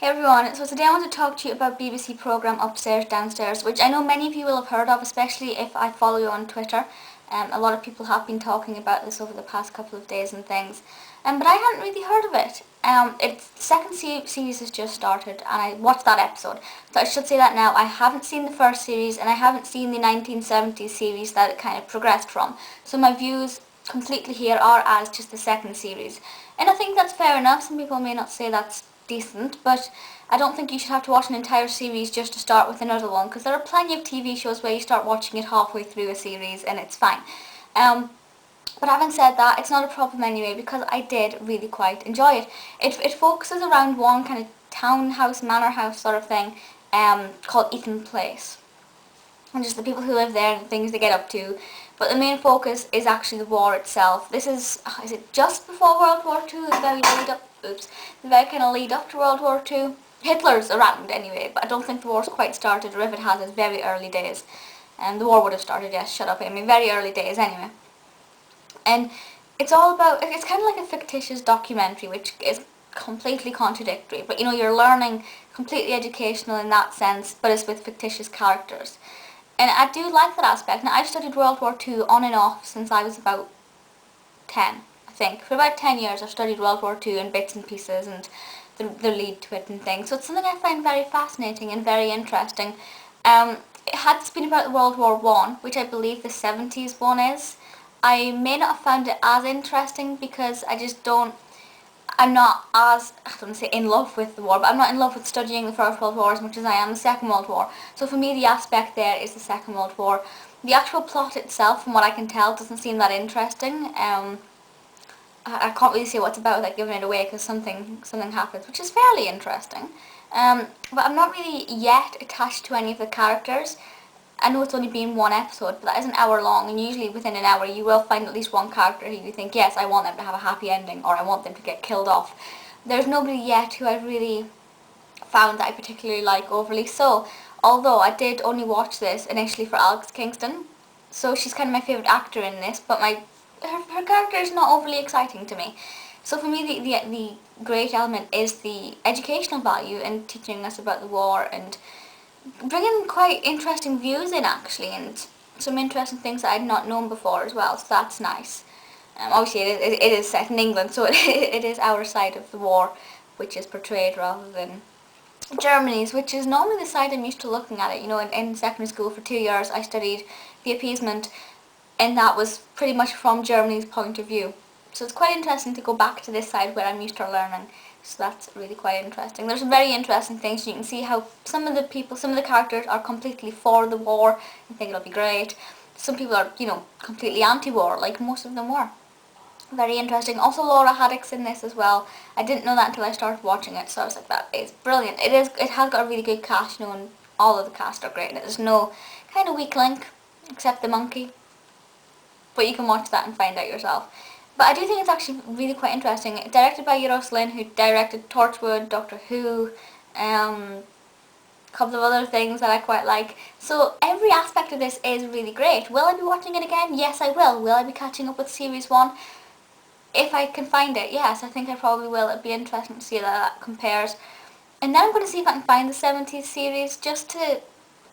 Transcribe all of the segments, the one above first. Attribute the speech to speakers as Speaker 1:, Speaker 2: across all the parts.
Speaker 1: Hey everyone, so today I want to talk to you about BBC programme Upstairs Downstairs, which I know many of you will have heard of, especially if I follow you on Twitter. A lot of people have been talking about this over the past couple of days and things, but I hadn't really heard of it. The second series has just started and I watched that episode, so I should say that now. I haven't seen the first series and I haven't seen the 1970s series that it kind of progressed from, so my views completely here are as just the second series, and I think that's fair enough. Some people may not say that's decent, but I don't think you should have to watch an entire series just to start with another one, because there are plenty of TV shows where you start watching it halfway through a series and it's fine. But having said that, it's not a problem anyway, because I did really quite enjoy it. It focuses around one kind of townhouse, manor house sort of thing, called Eaton Place, and just the people who live there and the things they get up to. But the main focus is actually the war itself. This is it just before World War II? The very kind of lead up to World War II. Hitler's around anyway, but I don't think the war's quite started, or if it has, it's very early days. The war would have started, yes, shut up, I mean very early days anyway. And it's all about, it's kind of like a fictitious documentary, which is completely contradictory, but you know, you're learning, completely educational in that sense, but it's with fictitious characters. And I do like that aspect. Now, I've studied World War II on and off since I was about 10, I think. For about 10 years I've studied World War II in bits and pieces and the lead to it and things. So it's something I find very fascinating and very interesting. Had this been about World War I, which I believe the 70s one is, I may not have found it as interesting, because I'm not as, I don't want to say in love with the war, but I'm not in love with studying the First World War as much as I am the Second World War. So for me, the aspect there is the Second World War. The actual plot itself, from what I can tell, doesn't seem that interesting. I can't really say what it's about without giving it away, because something happens, which is fairly interesting. But I'm not really yet attached to any of the characters. I know it's only been one episode, but that is an hour long, and usually within an hour you will find at least one character who you think, yes, I want them to have a happy ending, or I want them to get killed off. There's nobody yet who I've really found that I particularly like overly so, although I did only watch this initially for Alex Kingston, so she's kind of my favourite actor in this, but her character is not overly exciting to me. So for me, the great element is the educational value in teaching us about the war and bringing quite interesting views in, actually, and some interesting things that I'd not known before as well, so that's nice. Obviously it is set in England, so it is our side of the war which is portrayed rather than Germany's, which is normally the side I'm used to looking at it. You know, in secondary school for 2 years I studied the appeasement, and that was pretty much from Germany's point of view. So it's quite interesting to go back to this side where I'm used to learning. So that's really quite interesting. There's some very interesting things. You can see how some of the characters are completely for the war and think it'll be great. Some people are, you know, completely anti-war, like most of them were. Very interesting. Also, Laura Haddock's in this as well. I didn't know that until I started watching it, so I was like, that is brilliant. It has got a really good cast, you know, and all of the cast are great. There's no kind of weak link, except the monkey. But you can watch that and find out yourself. But I do think it's actually really quite interesting. Directed by Eunice, who directed Torchwood, Doctor Who, a couple of other things that I quite like. So every aspect of this is really great. Will I be watching it again? Yes, I will. Will I be catching up with Series 1? If I can find it, yes, I think I probably will. It'd be interesting to see how that compares. And then I'm going to see if I can find the 70s series, just to...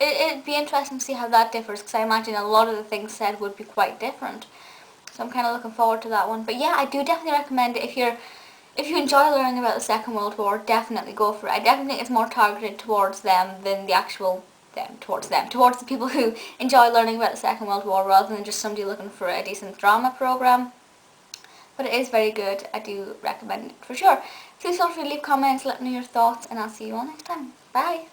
Speaker 1: It'd be interesting to see how that differs, because I imagine a lot of the things said would be quite different. So I'm kind of looking forward to that one. But yeah, I do definitely recommend it. If you enjoy learning about the Second World War, definitely go for it. I definitely think it's more targeted towards them than the actual towards the people who enjoy learning about the Second World War, rather than just somebody looking for a decent drama programme. But it is very good. I do recommend it for sure. Please feel free to leave comments, let me know your thoughts, and I'll see you all next time. Bye!